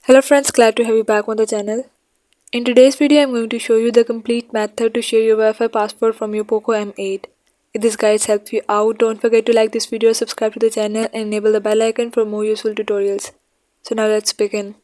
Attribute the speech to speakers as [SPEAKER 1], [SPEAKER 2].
[SPEAKER 1] Hello friends, glad to have you back on the channel. In today's video, I'm going to show you the complete method to share your Wi-Fi password from your Poco M8. If this guide helps you out, don't forget to like this video, subscribe to the channel and enable the bell icon for more useful tutorials. So now let's begin.